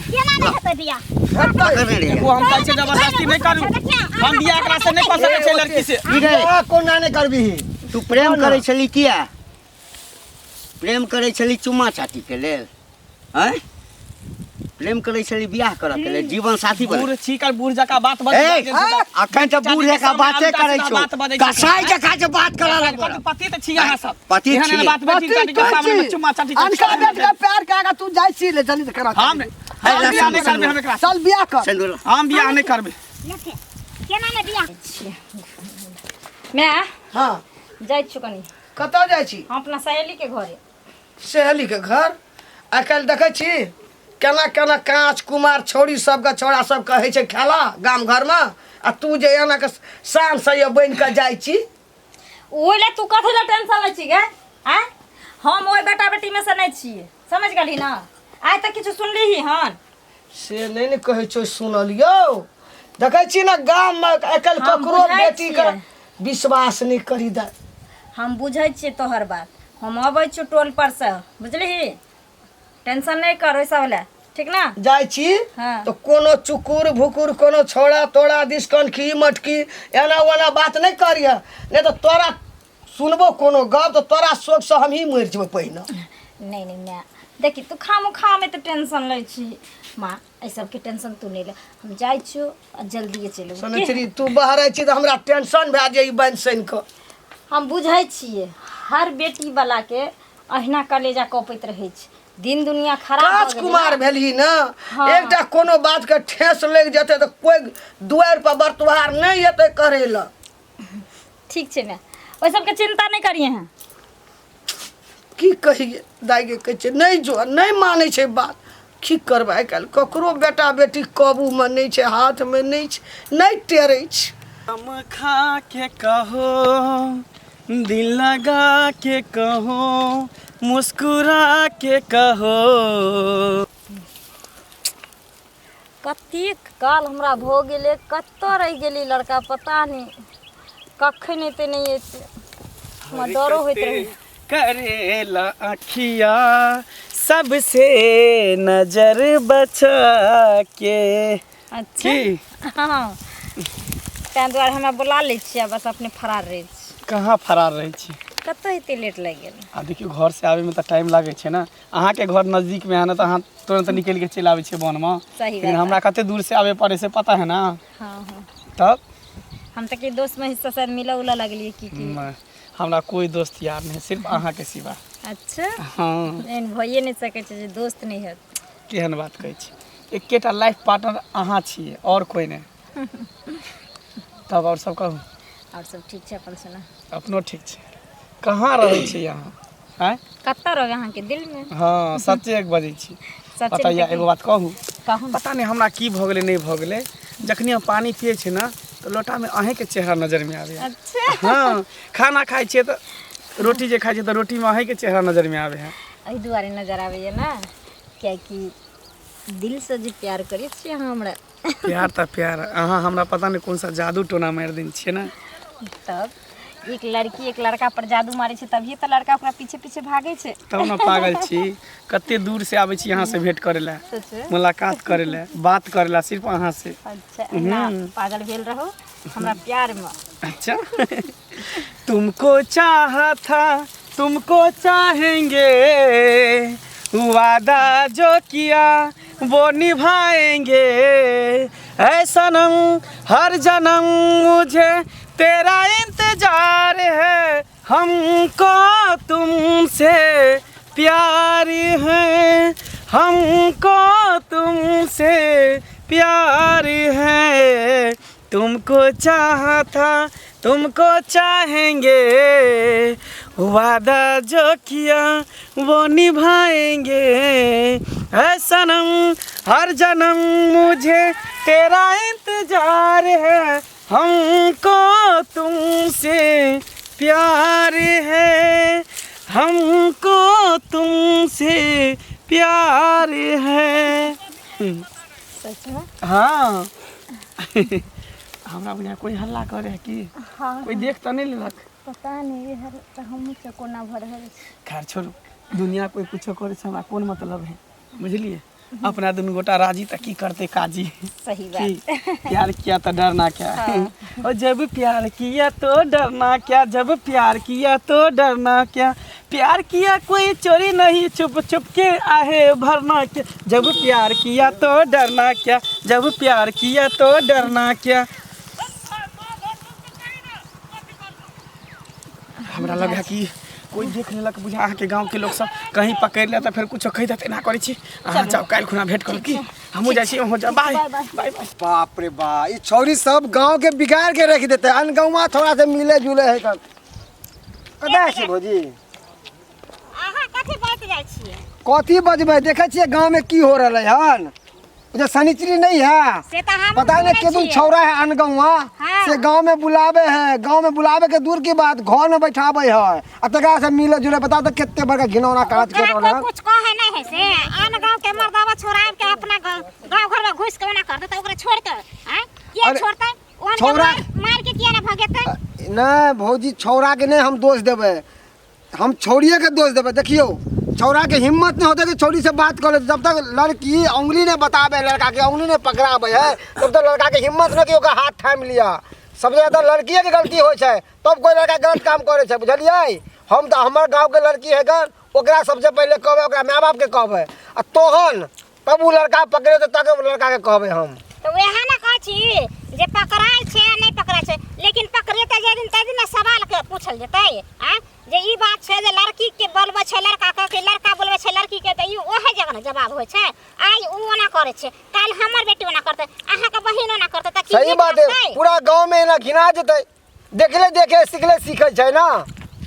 केना नहीं हेतै बियाह देखो हम कहै छै जबरदस्ती नहीं करू हम बियाह एकरा से नहीं कर सकै छै लड़की से बियाह कोना नहीं करबी तू प्रेम करै छली किया प्रेम करै छली चुम्मा चाटी के लेल हैं प्रेम करै छली बियाह करऽ के लेल जीवन साथी बन बूढ़ छीकर बूढ़ जका बात बजे अखन त बूढ़ जका बाते करै छौ कसाई जका जे बात करा लग पति त छी अहाँ सब पति छी एहन बात बेटी चाटी के सामने में चुम्मा चाटी के अनका बेट का प्यार के आगा तू जाई छी ले जल्दी से करा हम बियाह नहीं करबे हम एकरा चल बियाह कर हम बियाह नहीं करबे केना नहीं बियाह मैं हां जाय छु कनी कतौ जाई छी हम अपना सहेली के घरे सहेली के घर आकल देखै छी केना केना कांच कुमार छोड़ी सबके छोड़ा सब कहै छै खेला गाम घर में आ तू जे एना के शान से ये बन के जाई छी ओइला तू कथि ला टेंशन ले छी गे हैं हम ओइ बेटा बेटी में से नहीं छिए समझ गेली ना आइ तक किछु सुनली ही हन से नहीं ने कहै छौ सुनलियो देखै छी ना गाम में आकल ककरो बेटी के विश्वास नहीं करी दे हम बुझै छिए तोहर बात हम अबै छु टोल पर से बुझली टेंशन नहीं कर ओइसा वाला ठीक ना जाई छी हाँ। तो कोनो चुकुर भुकुर कोनो छोड़ा तोड़ा दिसकन की मटकी एना वना बात नहीं करिया नहीं तो तोरा सुनबो कोनो गप तो तोरा शोक से हम ही मर जेबै पहिने नहीं नहीं मैं देखी तू खामो खा में तो टेंशन ले छी माँ ए सब के टेंशन तू नहीं ले हम जाई छु आ जल्दी चलू सनचरी तू बाहर आई छी तो हमरा टेंशन भए जाई बन सन के हम बुझै छिए हर बेटी वाला के अहिना कलेजा कपैत रहै छै दिन दुनिया खराब हो गेलै राजकुमार भेली ना हाँ। एकटा कोनो बात के ठेस लग जते तो कोई दुआर पर बरतुहार नहीं हेतै करे ला ठीक छै मैं ओइ सब के चिंता नहीं करिए हैं की कहिए दाइगे कहै छै नहीं जो नहीं मानै छै बात की करबै आइ काल्हि ककरो बेटा बेटी काबू में नहीं छै हाथ में नहीं छै नहीं टेरै छै हम खा के कहो दिल लगा के कहो मुस्कुरा के कहो कतेक काल हमरा भो गेलै कतऽ रहि गेली लड़का पता नहीं कखन एते नहीं एते हमरा डरो होइत रही करेला अखिया सबसे नजर बचा के अच्छा की हाँ ताहि दुआरे हमरा बुला लै छियै बस अपने फरार रहै छी कहाँ फरार रहै छी कतऽ एते लेट लागि गेल आ देखियो घर से आवे में तो टाइम लागे छै ना अहाँ के घर नजदीक में है ना तो अहाँ तुरंत निकल के चल आवे छियै वन में सही लेकिन बात हमरा कते दूर से आवे पड़े से पता है ना हाँ हाँ तब हम तक के दोस्त में हिस्सा शायद मिला उला लगलिए की हमरा कोई दोस्त यार नहीं सिर्फ अहाँ के सिवा अच्छा हाँ एहन भइए नहीं सकै छै जे दोस्त नहीं है केहन बात कहै छी एकेटा लाइफ पार्टनर अहाँ छियै और कोई नहीं तब और सब कहू और सब ठीक छै अपन सुना अपनो ठीक छै कहाँ रहै छी यहाँ हैं कतऽ रह अहाँ के दिल में हाँ सच्चे एक बजै छी सच्चे बताइए एगो बात कहू कहूँ पता नहीं हमरा की भऽ गेलै नहीं भऽ गेलै जखनी हम पानी पिए छी ना तो लोटा में अहें के चेहरा नजर में आवे अच्छा हाँ खाना खाइ छियै तो रोटी जे खाइ छियै तो रोटी में अहें के चेहरा नजर में आवे है एहि दुआरे नजर आबैए ना कियाकि दिल से जे प्यार करै छियै अहाँ हमरा प्यार तो प्यार अहाँ हमरा पता नहीं कौन सा जादू टोना मारि देने छियै ना तब एक लड़की एक लड़का पर जादू मारे छै तभी तो लड़का ओकरा पीछे पीछे भागे छै तब ना पागल छी कते दूर से आबै छी यहाँ से भेंट करे ला मुलाकात करे ला बात करे ला सिर्फ अहाँ से अच्छा ना पागल भेल रहो हमरा प्यार में अच्छा तुमको चाहा था तुमको चाहेंगे वादा जो किया वो निभाएंगे ऐ सनम हर जन्म मुझे तेरा इंतजार है हमको तुमसे प्यार है हमको तुमसे प्यार है तुमको चाहा था तुमको चाहेंगे वादा जो किया वो निभाएंगे ऐ सनम हर जन्म मुझे तेरा इंतजार है हमको तुमसे प्यार है हमको तुमसे प्यार है सच में हाँ हमरा बुझा कोई हल्ला करे है कि हाँ कोई देख तो नहीं लेलक पता नहीं हर तो हम से कोना भर है खैर छोड़ू दुनिया कोई कुछो करे से हमरा कोन मतलब है बुझलिए अपना दुनू गोटा राजी त की करते काजी। सही कि बात। प्यार किया तो डरना क्या। और जब प्यार किया तो डरना क्या, जब प्यार किया तो डरना क्या, प्यार किया कोई चोरी नहीं चुप चुप के आहे भरना क्या, जब प्यार किया तो डरना क्या, जब प्यार किया तो डरना क्या। हमरा लगा कि कोई देख लेलक बुझा अहाँके गाँव के लोग सब कहीं पकड़ लिया तो फिर कुछ कही देते ना करे छी। अहाँ जाओ काल्हि खुना भेंट कर की हमहूँ जाइ छी। हो जा बाय बाय बाय। बाप रे बा, ये छौरी सब गांव के बिगाड़ के रख देते। अनगौवा थोड़ा से मिले जुले है कर कदा छै भौजी। अहाँ कथी बात जाइ छियै? कथी बजबै, देखे छियै गांव में की हो रहलै हन। जो सनिचरी नहीं है, से त हम पता नहीं कितुन छौरा है अनगौवा हाँ। से गांव में बुलावे है। गांव में बुलावे के दूर की बात घर में बैठावे है आ तकरा से मिले जुले। बता तो कितने बड़का घिनौना काज कर रहल है। कुछ कहे नहीं है से आन गांव के मर्दावा छोड़ाब के अपना गांव घर में घुस के ना कर देता ओकरा छोड़ के। हैं के छोड़तै? ओन छौरा मार के किया ना भगेतै? नहीं भौजी, छौरा के नहीं हम दोष देवे, हम छौड़िए के दोष देवे। देखियो छौरा के हिम्मत नहीं होता कि छौरी से बात करे। जब तक लड़की उंगली ने बतावे लड़का के, उंगली ने पकड़ावे है, तब तक लड़का के हिम्मत नहीं कि ओकर हाथ थाम लिया। सबसे ज्यादा लड़किए के गलती हो छै, तब कोई लड़का गलत काम करे छै, बुझलिए। हम तो हमारे गाँव के लड़की है गन, ओकरा सबसे पहले कहबे, ओकरा माँ बाप के कहबे आ तोहन तब वो लड़का पकड़े तो तब लड़का के कहबे हम। तो वह ना कह छी जे पकड़ाई छै या नहीं पकड़ाई छै, लेकिन पकड़ेते जे दिन तै दिन सवाल के पूछल जेतै। हैं जे ई बात छै जे लड़की के बोलबे छै लड़का के, लड़का बोलबे छै लड़की के, त ई ओहे जगह ना जवाब होय छै। आई उ ओना करे छै, काल हमर बेटी ओना करतै, अहाँ के बहिन ओना करतै, त की सही बात है। पूरा गांव में ना घिना जेतै। देखले देखे सिखले सीखे छै ना।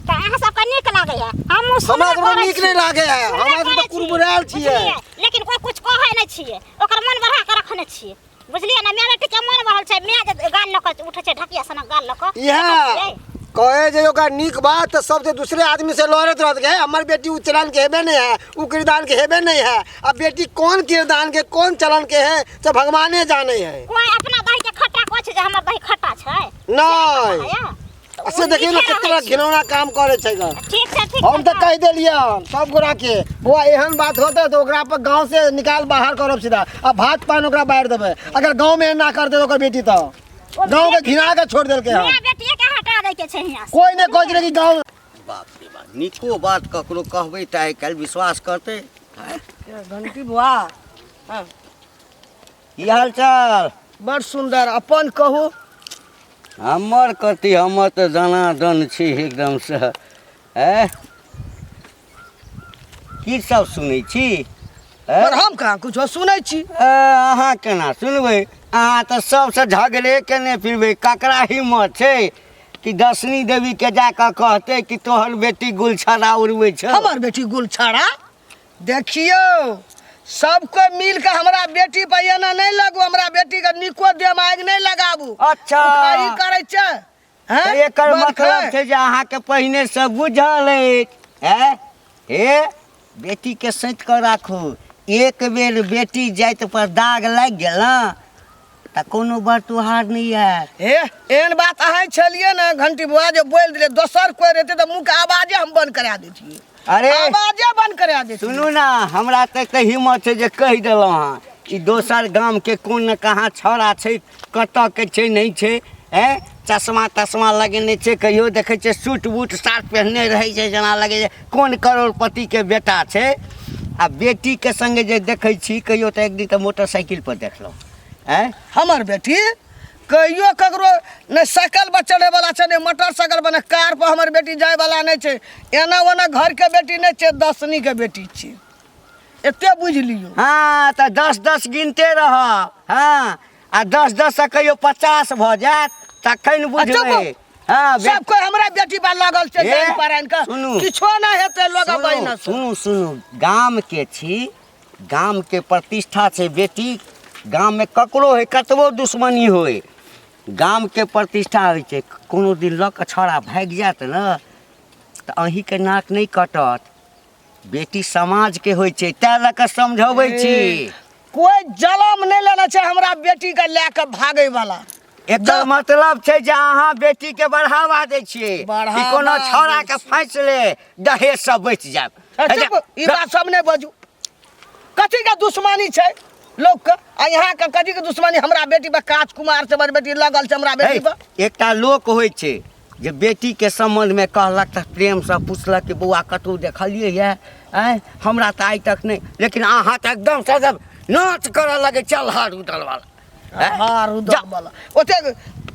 त अहाँ सब के नीक लागे है, हम हमरा सब नीक नहीं लागे है, हमरा सब तो कुरमुराल छियै। लेकिन कोई कुछ कहे नहीं छियै, ओकर मन बढ़ा के रखने छियै, बुझलिए ना। मैं बेटी के मन बढ़ल छै, मैं गाल लक उठे छै ढकिया सना गाल लक इहा कहे जे ओकर नीक बात सबसे दूसरे आदमी से लड़त रहत है। हमर बेटी उ चलन के हेबे नहीं है, उ किरदान के हेबे नहीं है। अब बेटी कौन किरदान के कौन चलन के है से भगवाने जाने है। कोई अपना दही के खट्टा कहै छै जे हमर दही खट्टा छै नहीं ऐसे देखिए ना कितना घिनौना काम करे छै ग। ठीक छै ठीक हम तो कह देलिए सब गोरा के वो एहन बात होते तो ओकरा पर गांव से निकाल बाहर करब सीधा। अब भात पान ओकरा बाहर देबे। अगर गांव में ना कर दे तो ओकर बेटी तो गांव के घिना के छोड़ देलके हम। मैं बेटिए के हटा दै के छै हियां से। कोई ने कह दे कि गांव बाप रे बाप, नीको बात ककरो कहबै त आइ काल्हि विश्वास करतै। घंटी बुआ की हाल चाल? बड़ सुंदर, अपन कहू। हमर कथी, हमर तऽ दनादन छी एकदम से। की सब सुनै छी? पर हम कहाँ कुछो सुनै छी। अहाँ केना सुनबै? अहाँ तऽ सबसे झगड़े केने फिरबै। ककरा हिम्मत छै कि दशनी देवी के जाकऽ कहतै कि तोहर बेटी गुलछरा उड़बै छै? हमर बेटी गुलछरा देखियो सबको मिल के हमरा बेटी पर एना नहीं लगू। हमरा बेटी के निको दिमाग नहीं लगाबू। अच्छा ई करे छै तऽ एकर मतलब छै जे अहाँके पहिने से बुझल अछि। हे बेटी के सैत कऽ राखू। एक बेर बेटी जाइत पर दाग लागि गेल न तऽ कोनो बरतुहार नहीं है। हे एहन बात अहाँ छलिए ना घंटी बुआ जे बोल दिले, दोसर कोई रहते तो मुंह के आवाजे हम बंद करा देतिए। अरे आवाजे बंद करा देतिए। सुनू ना, हमरा तक हिम्मत छै जे कहि देलहुँ हँ। ई दोसर गाम के कोन न कहाँ छौड़ा छै, कतऽ के छै नहीं छै। चश्मा तश्मा लगेने छै, कहियो देखै छै सूट बूट शर्ट पहनने रहै छै, जेना लगे कोन करोड़पति के बेटा छै। आ बेटी के संगे जे देखै छी कहियो तऽ एक दिन तऽ मोटरसाइकिल पर देखलहुँ। हमर बेटी कहियो ककरो ने साइकिल पर चढ़े वाला छै, ने मोटरसाइकिल पर, ने कार पर हमर बेटी जाए वाला नहीं छै। एना ओना घर के बेटी नहीं छै, दसनी के बेटी छै। एते बुझ लियो। हाँ तऽ 10-10 गिनते रह। हाँ आ 10-10 से कहियो 50 भऽ जायत तखन बुझबै। हाँ सब कोई हमरा बेटी पर लागल छै, जान पारान का किछो ना हेतै लोग बहिन। सुनू गाम के छी, गाम के प्रतिष्ठा छै बेटी। गाम में ककरो है कतबो दुश्मनी होय, गाम के प्रतिष्ठा होइ छै। कोनो दिन लऽ कऽ छौड़ा भागि जायत न तऽ अहीं के नाक नहीं कटत। बेटी समाज के होइ छै, तैं लऽ कऽ समझबै छी। कोई जलम नहीं लेना छै हमरा बेटी के लए के भागे वाला। एकर मतलब छै जे अहाँ बेटी के बढ़ावा दै छियै कि कोनो छौड़ा के फैंस ले दहेज सब बच जायत। ई बात सब नहीं बाजू। कथी का दुश्मनी छै लोग के आ यहाँ के कथी के दुश्मनी हमरा बेटी पर राजकुमार से बड़ बेटी लगल छै हमरा बेटी पर एकटा लोक होइ छै जे बेटी के संबंध में कहलक त प्रेम से पूछलक कि बौआ कतौ देखलिए ये हमरा त आइ तक नहीं, लेकिन अहाँ त एकदम सजब नाच करे लगे चल हार उठल वाला हार उदल वाला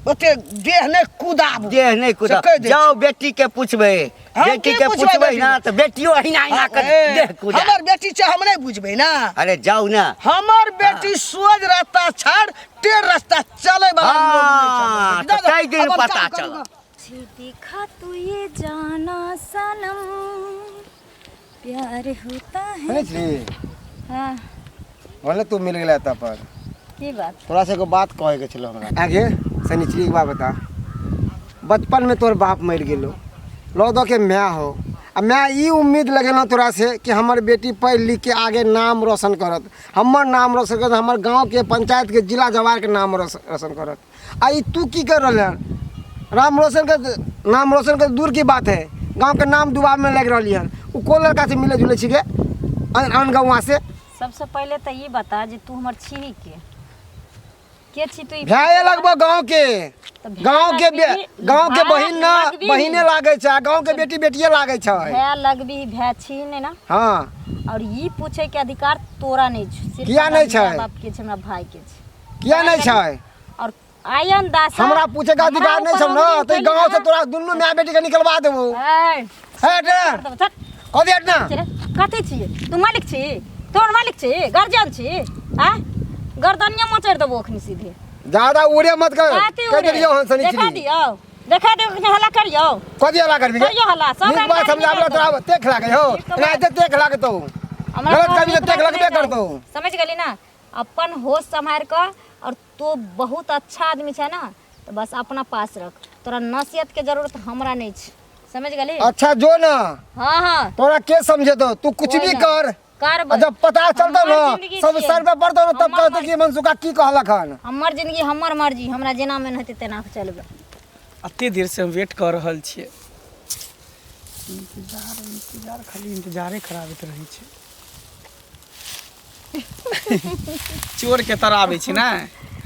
ओते देह नहीं कूदाब देह नहीं कुदा जाओ बेटी के पूछबे बेटी के पूछबे ना तो बेटियो अहिना अहिना कर देह कुदा हमर बेटी छै हम नहीं बुझबे ना अरे जाओ ना हमर बेटी सोज रास्ता छाड़ टेढ़ रास्ता चले वाला तो कई दिन पता चला देखा तू ये जाना सनम प्यार होता है। हाँ बोले तू मिल गया था पर की बात थोड़ा सा को बात कहे के चलो हमरा आगे सनिचरी के बात बता। बचपन में तोर बाप मर गेलो लो दो के मैं हो अब मैं ये उम्मीद लगेलो तोरा से कि हमार बेटी पढ़ लिख के आगे नाम रोशन करत, हमर नाम रोशन करत, हमार गांव के पंचायत के जिला जवार के नाम रोशन करत। आई तू की कर रहा नाम रोशन कर दूर की बात है, गांव के नाम डुबाव में लग रही है। वो को लड़का से मिले जुले छिके अन गाँव से। सबसे पहले तो ये बता जे तू हमर छी के छी तू भाई लगभग गांव के बहिन ना बहिने लागे छै, गांव के बेटी बेटिए लागे छै। भै लगबी भै छी ने ना। हां और ये पूछे के अधिकार तोरा नहीं छै। किया नहीं छै? बाप के छै हमरा भाई के छै। किया नहीं छै? और आयन दास हमरा पूछे का अधिकार नहीं छै ना, तो गांव से तोरा दुन्नु माय बेटी के निकलवा देबो। हट कथि हट ना कथि छी तू मालिक छी, तोर मालिक छी, गार्जियन छी। आ गर्दनिया मचर देबो अखनी सीधे। ज्यादा उड़े मत कर कह दियो हन सनिचरी देखा दियो कि हल्ला करियो। कथि हल्ला करबी करियो हल्ला सब नीक बात समझाबला तोरा देख लागे हो ना देख लागे तो गलत कभी देख लगबे करतो। समझ गेली ना, अपन होश संभाल कर। और तू बहुत अच्छा आदमी छै ना, तो बस अपना पास रख। तोरा नसीहत के जरूरत हमरा नहीं छै, समझ गेली। अच्छा जो ना हां हां तोरा के समझे तो तू कुछ भी कर जब पता चलता ना सब सर पे पड़तो ना तब कहतो कि मनसुका की कहलक हन। हमर जिंदगी हमर मर्जी, हमरा जेना मन हेतै तेना चलबे। अते देर से हम वेट कर रहल छियै। इंतजार खाली इंतजारे कराबैत रहै छै। चोर के तरह आबै छै ना।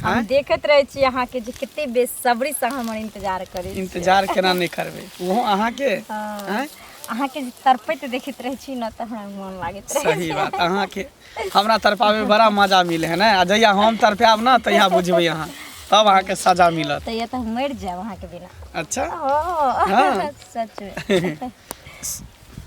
हम देखत रहे छी अहाँ के जे कते बेसब्री से हमर इंतजार करे। इंतजार केना नहीं करबे वो अहाँ के अहाँ के तरपैत देखत रहे छी ना त हमरा मन लागत रहे। सही बात अहाँ के हमरा तरपावे में बड़ा मजा मिले है ना। आ जहिया हम तरपाब ना तहिया बुझबै अहाँ, तब अहाँ के सजा मिलत। तो ये तो मर जाए वहाँ के बिना। अच्छा हाँ। सच में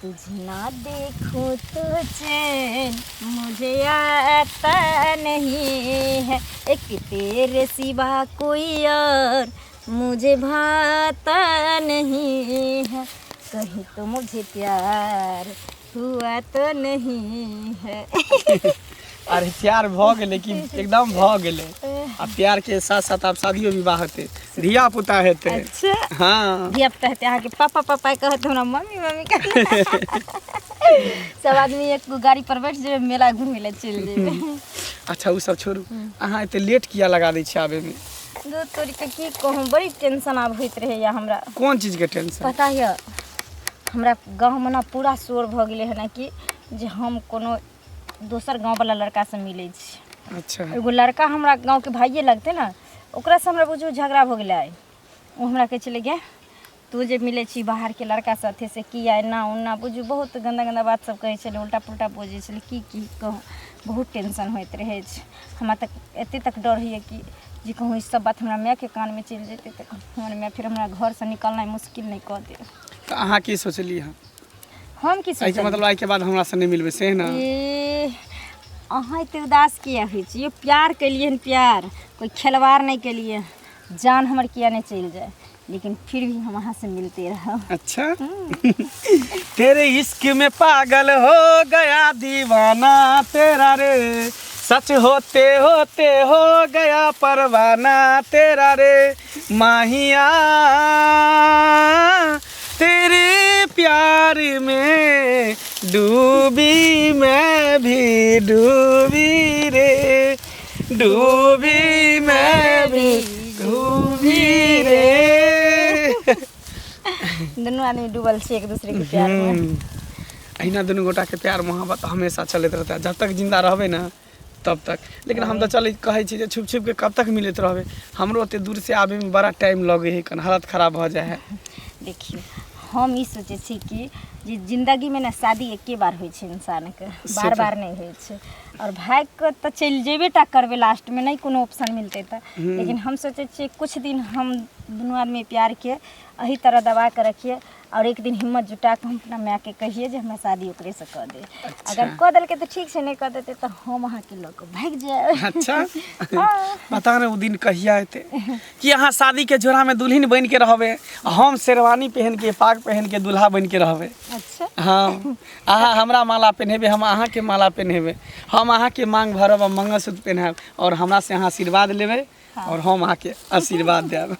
तुझे ना देखूं तो चैन मुझे आता नहीं है, एक तेरे सिवा कोई और मुझे भाता नहीं है, कहीं तो मुझे प्यार हुआ तो नहीं है। अरे प्यार भ गेले कि एकदम भ गेले। आ प्यार के साथ साथ आप शादियो विवाह हेते, धिया पुता हेते। अच्छा हाँ धिया पुता हेते अहाँ के पापा पापा कहत हमरा मम्मी मम्मी कहत। सब आदमी एक गाड़ी पर बैठ जेबे मेला घूमे ले चल जेबे। अच्छा वो सब छोड़ू, अहाँ एते लेट किया लगा दै छी आबे में? दो तोरी के की कहूं बड़ी टेंशन आब होइत रहे या हमरा। कोन चीज के टेंशन? पता है हमरा गाँव में ना पूरा शोर भ गेले है ना कि जे हम कोनो दोसर गाँव वाला लड़का से मिले छी। अच्छा एगो लड़का हमरा गाँव के भाइये लगते ना, ओकरा से हमरा बुझू झगड़ा भ गेले। वो हमरा कहे चले गे तू जे मिले छी बाहर के लड़का साथे से किया ना उन्ना बुझू बहुत गंदा गंदा बात सब कहे चले, उल्टा पुल्टा बोझे चले। की कहूँ बहुत टेंशन होइत रहे। हमरा तक एते तक डर है कि जे कहूँ इस सब बात हमरा माय के कान में चल जेते तो हमर माय फिर हमरा घर से निकलना मुश्किल नहीं कर दे। तो अहाँ की सोचली हँ? हम की सोचली मतलब आई के बाद हमरा से नहीं मिलबे से ना? अहाँ इतने उदास किया हुई छी? प्यार के लिए प्यार कोई खिलवाड़ नहीं के लिए, जान हमर किया नहीं चल जाए लेकिन फिर भी हम वहाँ से मिलते रहो। अच्छा तेरे इश्क में पागल हो गया दीवाना तेरा रे, सच होते होते हो गया परवाना तेरा रे माहिया, तेरे प्यार में डूबी मैं भी डूबी रे, डूबी मैं भी डूबी रे। दोनों आदमी डूबल छे एक दूसरे के प्यार में। अहिना दुनू गोटा के प्यार मोहब्बत हमेशा चलत रहता है जब तक जिंदा रहबे ना तब तक। लेकिन हम तो चल कहे छी जे छुप छुप के कब तक मिलत रहबे, हमरो ओते दूर से आवे में बड़ा टाइम लगे है, कन हालत खराब हो जाए है। देखियो हम ई सोचे छी कि जे जिंदगी में ना शादी एके बार होइ छै इंसान के, बार बार नहीं होइ छै। और भाग के तो चल जेबे टा करबे, लास्ट में नहीं कोनो ऑप्शन मिलते तो। लेकिन हम सोचे छी कुछ दिन हम दोनों आदमी प्यार के अही तरह दबा के रखिए और एक दिन हिम्मत जुटा के हम अपना माँ के कहिए जे हमरा शादी ओकरे से कर दे। अगर कर देलके तो ठीक से, नहीं कर देते तो हम अहाँ के लोग भाग जाए। अच्छा पता नहीं वो दिन कहिया अते कि अहाँ शादी के जोड़ा में दुल्हन बन के रहबे, हम शेरवानी पहन के पाग पहन के दूल्हा बन के रहबे। अच्छा हाँ अहाँ हमरा माला पहनेबे, हम अहाँ के माला पहनेबे, हम अहाँ के मांग भरब और मंगलसूत्र पहनाब और हमरा से अहाँ आशीर्वाद लेबे और हम अहाँ के आशीर्वाद देब।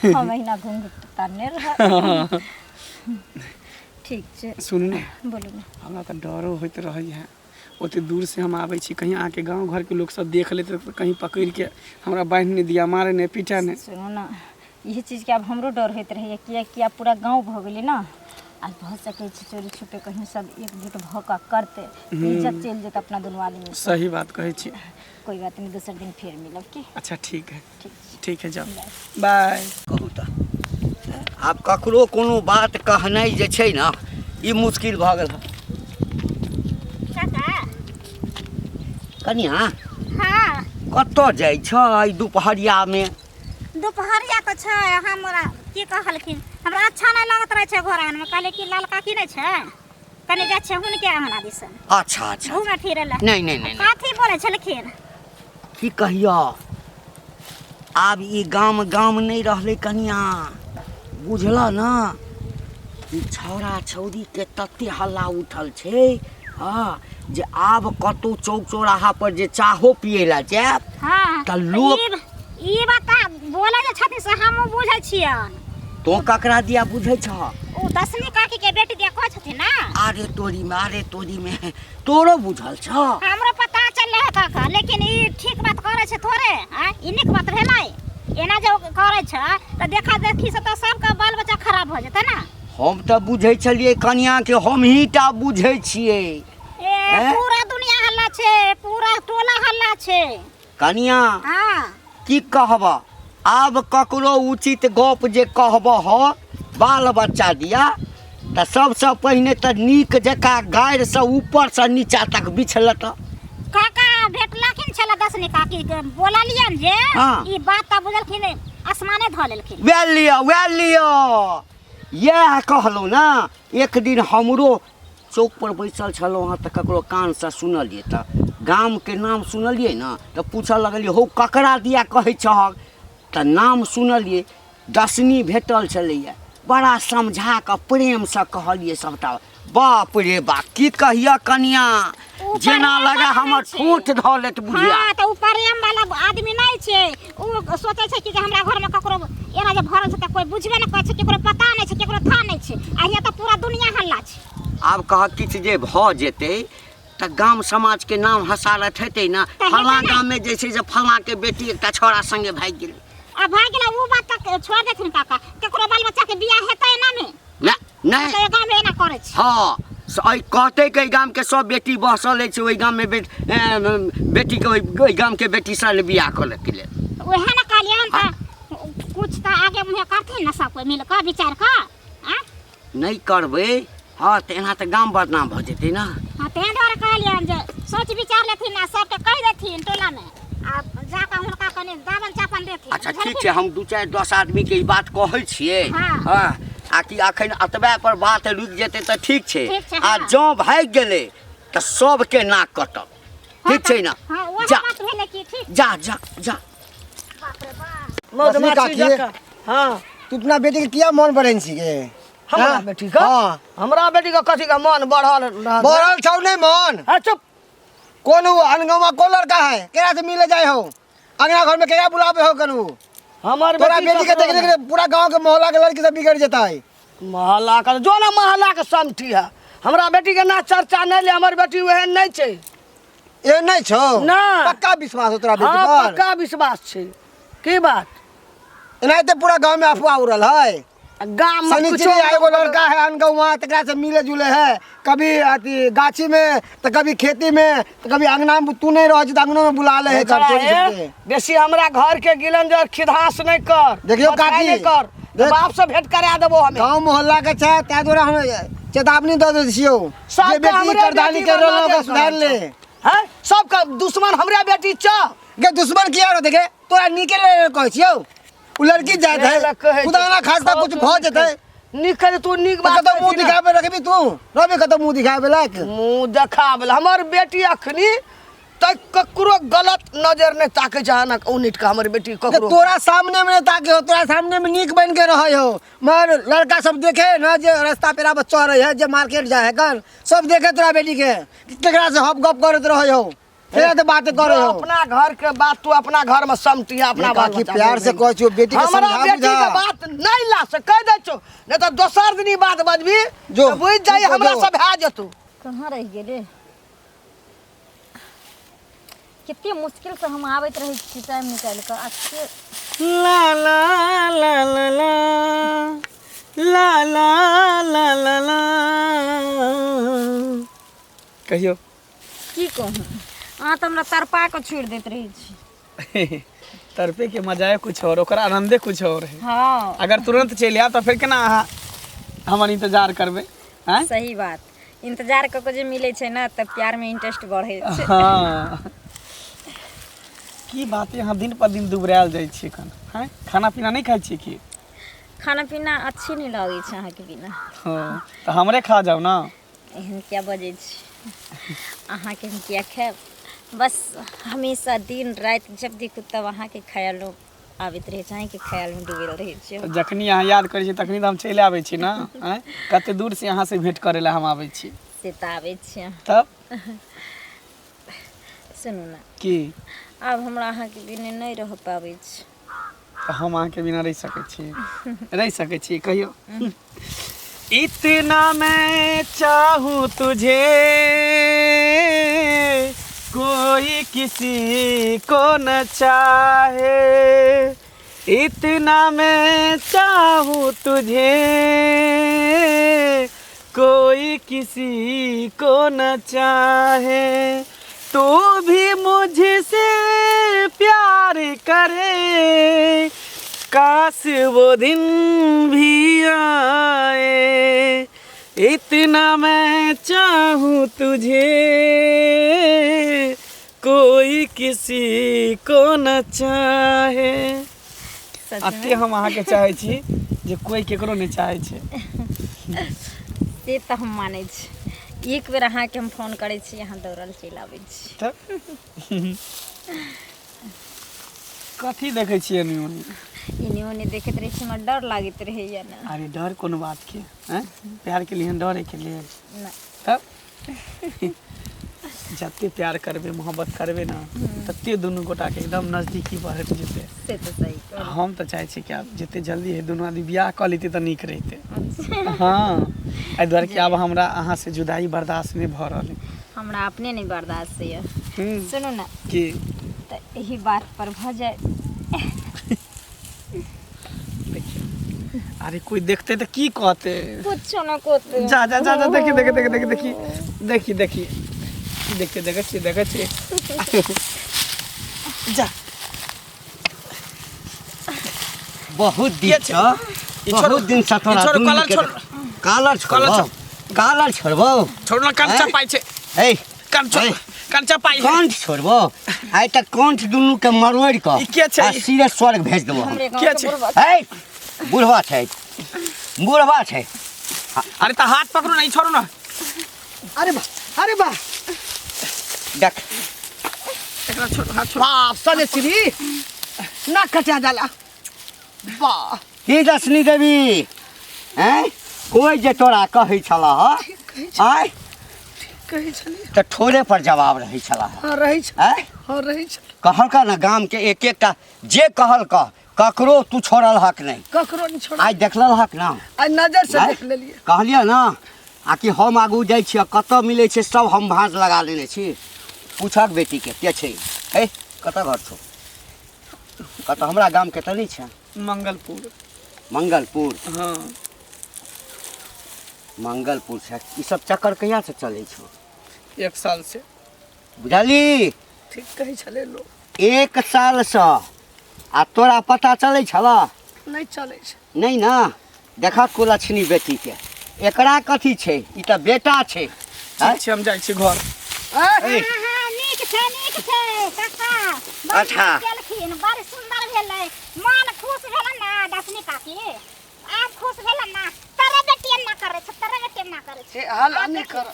हम महीना घूम ताने रह। ठीक छै सुनू ने, बोलू ना। हमरा तो डरो होइत रही है, ओते दूर से हम आवे छी, कहीं आके गांव घर के लोग सब देख लेते तो कहीं पकड़ के हमरा बांध नहीं दिया, मारे नहीं पीटा नहीं। सुनो ना, यही चीज के अब हमरो डर होइत रही है कि अब पूरा गांव भ गेलै ना, आज बहुत सके छै चोरी छुपे कहीं सब एकजुट भ के करते, इज्जत चल जेत अपना दोनों आदमी। सही बात कहे छी। कोई बात नहीं, दूसर दिन फिर मिलब की। अच्छा ठीक है, ठीक ठीक है, जाओ बाय। कहू तऽ आब ककरो कोनो बात कहनाइ जे छै ने ई मुश्किल भऽ गेल हँ। काका कनिया हाँ कतऽ जाइ छ ई दुपहरियामे? दोपहरिया तो छै, हमरा की कहलखिन हमरा अच्छा नहीं लगत रहे छै घर आने में, कहले कि ललका की नहीं छै कनी जा छै हुनके अहना दिसन अच्छा अच्छा घूमे फिरे ला। नहीं नहीं नहीं काथी बोले छलखिन की कहिया आब ई गाम गाम नहीं रहलै कनिया, बुझल ना? ई छौड़ा छौरी के तते हल्ला उठल छै हाँ जे आब कतौ चौक चौराहा पर जे चाहो पिए ला जायब हाँ तऽ लोक ई बात बोले जे छथिन से हम बुझै छियन। तो ककरा दिया बुझै छ? ओ दसनी काकी के बेटी दिया कहै छथिन ना। अरे तोरी में तोरो बुझल छ? हमरो पता चल है काका, लेकिन ई ठीक बात करे छै थोड़े, हां ई नीक बात भेलै। एना जो करे छै त देखा देखी से त सबका बाल बच्चा खराब हो जेतै ना। हम तऽ बुझै छलियै कनिया के, हम ही टा बुझै छियै। ए पूरा दुनिया हल्ला छै, पूरा टोला हल्ला छै कनिया हां। की कहब आब ककरो उचित गप जे कहब ह बाल बच्चा दिया तऽ सबसँ पहिने तऽ नीक जकाँ गाड़ि से ऊपर से नीचा तक बिछलत। काका भेटलखिन छला दसनी काकी के, बोललियन जे हाँ। ई बात त बुझलखिन, आसमाने ध लेलखिन। वैल लियो यह कहलहुँ ना। एक दिन हमरो चौक पर बैसल छलहुँ हँ तऽ ककरो कान से सुनलियै, तऽ गाम के नाम सुनलियै ना तऽ पूछऽ लगलियै हो ककरा दिया कहै छहक, तऽ नाम सुनलियै दसनी भेटल छलैया, बड़ा समझा कऽ प्रेम से कहलियै सबटा। बाप रे बाप की कहिया कनिया, जेना लगा हमर ठूठ धऽ लेत बुझिया। हां त ऊ प्रेम वाला आदमी नहीं छै, ऊ सोचे छै कि जे हमरा घर में ककरो एना जे भरल छै त कोई बुझबे न करे छै, केकरो पता नहीं छै, केकरो था नहीं छै, आ हिया त पूरा दुनिया हल्ला छै। आब कह किछु जे भऽ जेतै तऽ गाम समाज के नाम हसारत हेतै ना। फलां गाम में जे छै जे फलां के बेटी एकटा छौड़ा संगे भागि गेलै, आ भाग गेला ऊ बात तक छोड़ देथिन काका, केकरो बाल बच्चा के बियाह हेतै ना में नहीं त गाम में एना करे छै। हाँ कहते कि गाम के सब बेटी बसल छै, ओहि गाम में बेटी के ओहि गाम के बेटी से बियाह करे के लेल। ओहे ना कहलियन त कुछ त आगे मुहे करथिन ना सब कोई मिल के विचार के। हां नहीं करबै हाँ तऽ एना तऽ गाम बदनाम भऽ जेतै ना। हां तें द्वारा कहलियन जे सोच विचार लेथिन ना, सबके कह देथिन टोला में, आ जाके हुनका कने दावन चापन देथिन। अच्छा ठीक छै, हम 2-4-10 आदमी के ई बात कहै छियै। हाँ। हाँ आ कि अखन अतबे पर बात रुकि जेतै तऽ ठीक छै, ठीक छै, आ हाँ। जँ भागि गेलै तऽ सबके नाक कटब, ठीक छै ना? हां वो जा बात भेले कि ठीक। जा जा जा बाप रे बाप मधुमाछी काकी। जकाँ हाँ तू अपना बेटी के किया मन बढ़ेन छिके? हमरा हाँ? बेटी का हाँ। हमरा बेटी का कथी का मन बढ़ल रहत? बढ़ल छौ नहीं मन? हाँ चुप। कौन हो अनगवा कौन लड़का है, केरा से मिले जाए हो, अंगना घर में केरा बुलावे हो कनु? हमार तोरा बेटी के देख देख पूरा गांव के मोहल्ला के लड़की सब बिगड़ जाता है। मोहल्ला का जो ना मोहल्ला के समठी है, हमरा बेटी के ना चर्चा नहीं ले, हमार बेटी वहन नहीं छै। ये नहीं छो ना। पक्का विश्वास हो तोरा बेटी हाँ पर? पक्का विश्वास छै। की बात? एनाहिते पूरा गांव में अफवाह उड़ल है। गाम में कुछ शनिचरी एगो लड़का है अनगौवा तकरा से मिले जुले है, कभी अथी गाछी में तो कभी खेती में तो कभी अंगना में। तू नहीं रह तो अंगना में बुला ले है सब चोरी सबके। बेसी हमरा घर के गिलन जो खिधास नहीं कर, देखियो बताई काकी, नहीं कर, देख- बाप से भेंट करा देबो हमें। गांव मोहल्ला के छै तै दुआरे हम चेतावनी दे दै छियौ सब जे बेटी हमरे करदानी बेटी कर रहल बना ओकरा सुधार ले। हैं सबका दुश्मन हमरा बेटी छ। गे दुश्मन किया रो देखे तोरा निकले कहै छियौ उ लड़की जात है खुदा ना खास्ता कुछ भ जेतै निकल तू निक बात कतौ मुंह दिखाबे रखबी तू रबे कतौ मुंह दिखाबे लायक। मुंह देखाबल हमर बेटी अखनी तक ककरो गलत नजर नहीं ताके चाह ना उनिट का हमर बेटी ककरो तोरा सामने में ताके हो, तोरा सामने में नीक बन के रहे हो, मगर लड़का सब देखे ना जे रास्ता पेरा पर चढ़ है जे मार्केट जाए है कर सब देखे तोरा बेटी के केकरा से हप गप करत रहे हो, तेरा तो बात करे जो हो। अपना घर के बात तू अपना घर में समझती अपना बात बाकी प्यार से कह छियो बेटी के हमरा समझा बेटी के बुझा। बात नहीं ला से कह दे छो नहीं तो दोसर दिन ई बात बजबी जो, तो बुझ जाई जो, हमरा जो। सब भा जतू। कहाँ रह गेले? कितने मुश्किल से हम आवत रहे छी टाइम निकाल कर। अच्छे ला ला ला ला ला ला ला ला ला ला। कहियो की कहूँ अहाँ तो हमरा तरपा के छोड़ देत रही छी। तरपे के मजाए कुछ और, ओकर आनंदे कुछ और है। हाँ अगर तुरंत चलि आब तो फिर केना अहाँ हमर इंतजार करबै? हैं? सही बात, इंतजार क के जे मिले छै ना तब प्यार में इंटरेस्ट बढ़े छै। हाँ की बात है, यहाँ दिन पर दिन दुबरायल जाइ छियै एखन। हैं? खाना पीना नहीं खाइ छियै की? खाना पीना अच्छी नहीं लगे छै अहाँ के बिना। हाँ तो हमरे खा जाओ ना। एहन क्या बजे छी अहाँ के हम क्या खाएब? बस हमेशा दिन रात जब देखू तब अहाँ के ख्याल आबैत रहे छै, के ख्याल में डूबल रहे छी। तो जखनी अहाँ याद करै छी तखनी तो हम चलि आबै छी ना। हैं? कते दूर से यहाँ से भेंट करे ला हम आबै छी। से तऽ आबै छी। तब सुनू ना, की आब हमरा अहाँ के बिना नहीं रह पाबै छी। हम अहाँ के बिना रह सकै छी? रह सकै छी कहियो? इतना मैं चाहूँ तुझे कोई किसी को न चाहे, इतना मैं चाहूँ तुझे कोई किसी को न चाहे, तू भी मुझसे प्यार करे, काश वो दिन भी आए, इतना मैं चाहूँ तुझे कोई किसी को न चाहे। सच अते हम अहाँ के चाहे छी जे कोई केकरो नहीं चाहे छे। से तऽ हम मानै छी। एक बेर अहाँ के हम फोन करै छी अहाँ दौड़ल चलि आबै छी। तब कथी देखै छियै न्यूनी? एने ओने देखैत रहे छी, हमरा डर लागैत रहैया ना। अरे डर कोनो बात के हैं? प्यार के लिए डरे के लिए ना तब जते प्यार करबे मोहब्बत करबे ना तते दुनू गोटा के एकदम नजदीकी बढ़त जेते। से तो सही कहलियै। हम तो चाहे छी कि आब जते जल्दी है दोनों आदमी बियाह कर लेते तो नीक रहते। हाँ एहि दुआरे कि आब हमरा अहाँ से जुदाई बर्दाश्त नहीं भ रहल है। हमरा अपने नहीं बर्दाश्त होइए। सुनू ना, कि तऽ यही बात पर भ जाए। अरे कोई देखते तो की कहते? कुछो ना कहते। जा जा जा जा देखी देखी देखी देखी देखी देखी देखी देखी देखी देखी देखी जा बहुत दिन ये छ ये छोड़- बहुत दिन से तोरा ये छोड़, दुनू कलर के- छोड़। कालर छोड़बो कलर कालर छोड़बो छोड़ना कंचा हैं? पाई छे ए कंचा हैं? कंचा पाई है। कंठ छोड़बो आइ तक कंठ दुनू के मरोड़ ई के के छै? आ सीधे स्वर्ग भेज देबो हम। हमरे क्या गाँव के छै? बुढ़वा ए बुढ़वा छै बुढ़वा छै। अरे तो हाथ पकड़ो नहीं छोड़ो ना। अरे वाह अरे वाह देख एकरा छोड़ हाथ छोड़। बाप सने श्री ना कटा जाला वाह की दसनी देवी हैं? कोई जे तोरा कहै छला आय कहे छली तऽ ठोरे पर जवाब रहै छला हां रही छ हैं? हां रही छ कहल का ना गाम के एक एकटा जे कहल का ककरो तू छोड़ल हक नहीं। ककरो नहीं छोड़ आज देखल हक ना आज नजर से हैं? देख लेलिए कहलिए ना आ कि हम आगू जाइ छियै कतऽ मिलै छै सब हम भाँज लगा लेने छी। पूछक बेटी के छै ए कतऽ घर छौ? कतऽ हमरा गाम के तऽ नहि छै। मंगलपुर मंगलपुर हाँ मंगलपुर से ई सब चक्कर कहिया से चलै छौ? 1 साल से बुझली? ठीक कहै छले लोग 1 साल से आ तोरा पता चलै छला? नहीं चले छै। नहीं ना। देखा कुलछनी बेटी के एकरा कथी छै? ई त बेटा छै। ठीक छै हम जाइ छी घर। ए, नीक छै काका बड़ अच्छा। नीक केलखिन, बड़ सुंदर भेलै, मन खुश भेल ना दसनी काकी, आप खुश भेल ना, तेरे बेटी ना करे छै, तेरे बेटी ना करे छै। हल्ला नहीं कर,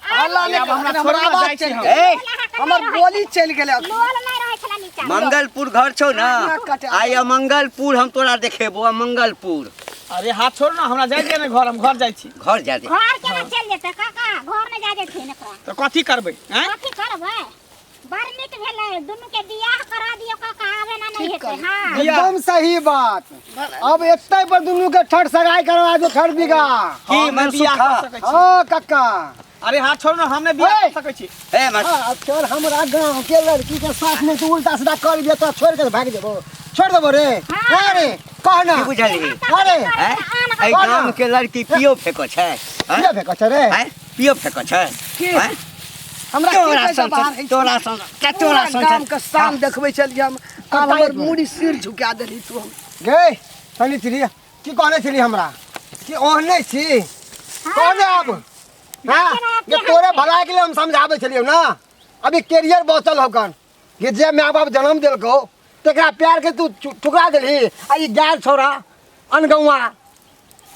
हल्ला नहीं अब हमरा कर, छोड़ हमरा ना आवाज जाइ छी चलि हम। गेल। ए, हमर गोली चलि गेलै। लोल नहीं रहे छला नीचा। मंगलपुर घर छौ ना? कटे। आइ मंगलपुर हम तोरा देखेबो। मंगलपुर अरे हाथ छोड़ ना, हमरा जाय दे ना घर, हम घर जाइ छी। घर जा दे। घर केना चल जेतै काका, घर में जा जेथिन एकरा। तो कथी करबै हैं? कथी करबै? बड़ नीक भेलै, दुनू के बियाह करा दियो काका, आवे ना नहीं हेतै। हां एकदम सही बात। अब एते पर दुनू के ठड़ सगाई करवा दो, ठड़ बिगा। की हम मन बियाह सुखा? कर सकै छी। हाँ काका। अरे हाथ छोड़ ना, हमने बियाह ए! कर सकै छी। ए मत हाँ, छोड़ हमरा गांव के लड़की के साथ में तू उल्टा सीधा कर दिया तो छोड़ के भाग देबो। छोड़ देबो रे। अरे कहना। की बुझली? अरे हैं? ए गांव के लड़की पियो फेको छै? हैं? ये फेको छ रे। हैं? पियो फेको छै? हैं? हमरा तोरा की कहै छै बाहर संग तोरा संग तोरा तोरा गाम संग के शाम देखबै छलियै हम। काल हमर मुड़ी सिर झुका देली तू हम। गे चली चली की कहने छली हमरा कि ओहने छी कहने अब। हाँ ये तोरे भलाई के लिए हम समझावे छलियो ना। अभी कैरियर बचल होकन ये जे माँ बाप जन्म देलको तेकरा प्यार के तू ठुकरा देली। आ ई गैर छोरा अनगौआ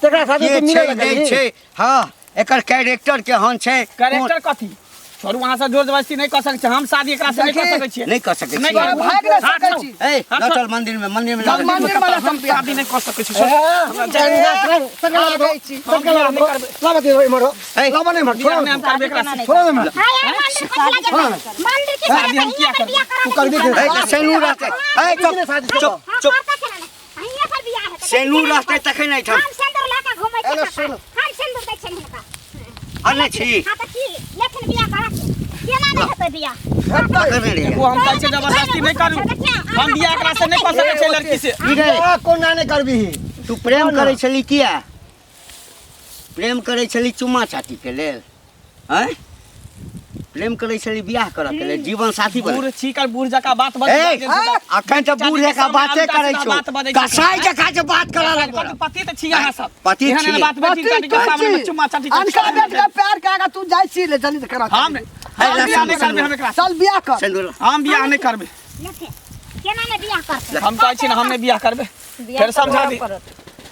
तेकरा साथे के तू मिले छै लगली। नहीं छै? हां एकर कैरेक्टर के हन छै। कैरेक्टर कथी? छोड़ू, वहां से जोर जबरदस्ती नहीं कर सकै छी। हम शादी एकरा से नहीं कर सकै छी। नहीं कर सकै नहीं छी। कर भाग नहीं हाथ सकै छोड़। छी। ए हाँ, न छोड़। चल मंदिर में मंदिर में चल मंदिर में हम शादी नहीं कर सकै छी। ए, बियाह हम करबे एकरा से। छोड़ो ना हाय मंदिर को चला जेतै, मंदिर की शादी हम किया करबै? तू कर भी दे। ए सेनू रहते ए चुप चुप चुप हिया पर बियाह हेतै। सेनू रहते तखन नहीं हम ठम सिंदूर ला के घुमै एना छी सुन। काका, हम सिंदूर दै छी हिनका। अने छी हां त की लेकिन बियाह करा केना नहीं हेतै बियाह? पकड़ने रे वो हम कहै छै जबरदस्ती नहीं करू। हम बियाह एकरा से नहीं कर सकै छी लड़की से। कोना नहीं करबी। तू प्रेम करै छली किया? प्रेम करै छली चुम्मा चाटी के लेल? हैं? प्रेम करै छली बियाह करऽ के लेल, जीवन साथी बन? बूढ़ छीकर बूढ़ जका बात बज। ए अखन त बूढ़े का बाते करै छौ। कसाई के काजे बात करा लगबो। पति त छी अहाँ सब। पति एहन छी। बात बेटी चाटी के सामने में चुम्मा चाटी के। अनका बेट के प्यार कागा तू जाय छी ले जल्दी से करा। हम बियाह नहीं करबे हम एकरा से। चल बियाह कर। सेंदूर हम बियाह नहीं करबे। लेकिन केना नहीं बियाह करतै? हम कहै छी ना हम नहीं बियाह करबे। फिर समझा दी।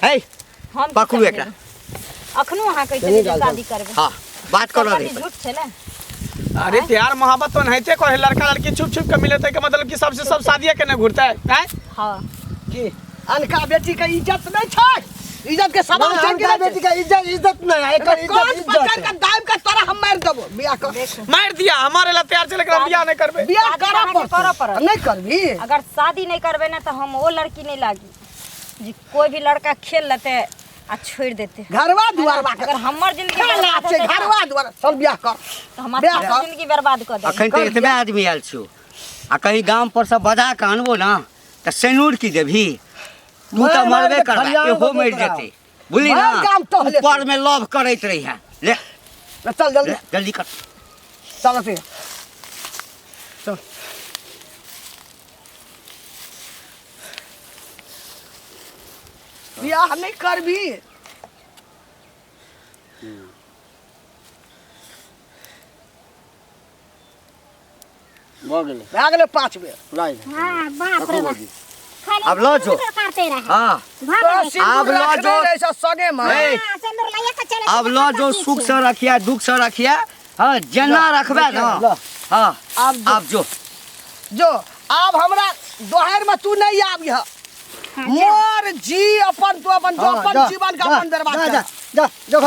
ए हम पकड़ू एकरा। अखनो अहाँ कहै छलियै जे शादी करबै। हां बात कर कथी रही। झूठ छै ना। अरे प्यार मोहब्बत तो नहीं थे कोई लड़का लड़की छुप छुप के मिले थे के मतलब कि सबसे सब शादियां करने घूरता है हैं? हां की अनका बेटी के इज्जत नहीं छै? इज्जत के सवाल छै कि बेटी का इज्जत नहीं है। एकर कौन इज्जत पकड़ के दाब के तोरा हम मार देबो। बियाह कर। मार दिया हमारे ला प्यार से लेकर हम बियाह नहीं करबे। बियाह शादी करा अहाँके करऽ पड़त। नहीं करबी। अगर शादी नहीं करबै ना तो हम वो लड़की नहीं लागी जी कोई भी लड़का खेल लेते आ छोड़ देते। घरवा दुआरवा के अगर हमर जिंदगी खेला बर्बाद छै हेतै ना, घरवा दुआर। चल बियाह कर। तो हमार बियाह सारा कर। जिंदगी बर्बाद कर देबै। अखन तो एतबे आदमी आयल छौ आ कहीं गांव पर से बजा के अनबो ना त सेनूर की देभी? तू त मरबे करबा, एहो मर जेते। बुझली ना? मार काम टहले। ऊपर में लव करैत रही है। ले चल जल्दी ले, जल्दी कर। चल फिर। चल बियाह नहीं करबी। हो गेलै भए गेलै 5 बेर। राइट। हां बाप रे बाप। खाली अब लो जो। सिंदूर करते रहे। हां भाग गए। अब लो जो। ऐसा सगे में ए, हां सिंदूर लाया के चले। अब लो जो सुख से रखिया दुख से रखिया। हाँ जना रखबे ना। हाँ अब जो जो अब हमरा दोहर में तू नहीं आबिह। मोर जी अपन तू अपन जो अपन जीवन का अपन बर्बाद कर। जा जा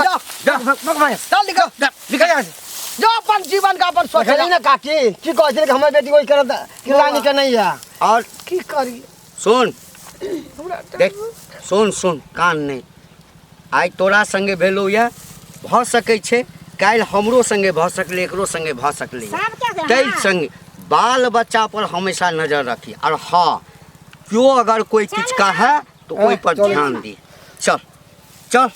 भाई चल निकल निकल यहाँ से। जो अपन जीवन का अपन सोच कहली ना काकी की कहै छलै कि हमर बेटी कोई करत कि रानी के नहीं है। और की करी। सुन देख सुन सुन कान नहीं आई तोरा संगे भेलो या भ सकै छै काल्हि हमरो संगे भ सकले एकरो संगे भ सकले सब क्या तै संगे बाल बच्चा पर हमेशा नजर रखी और हाँ क्यों अगर कोई कुछ कहे तो ओहि पर ध्यान दी। चल चल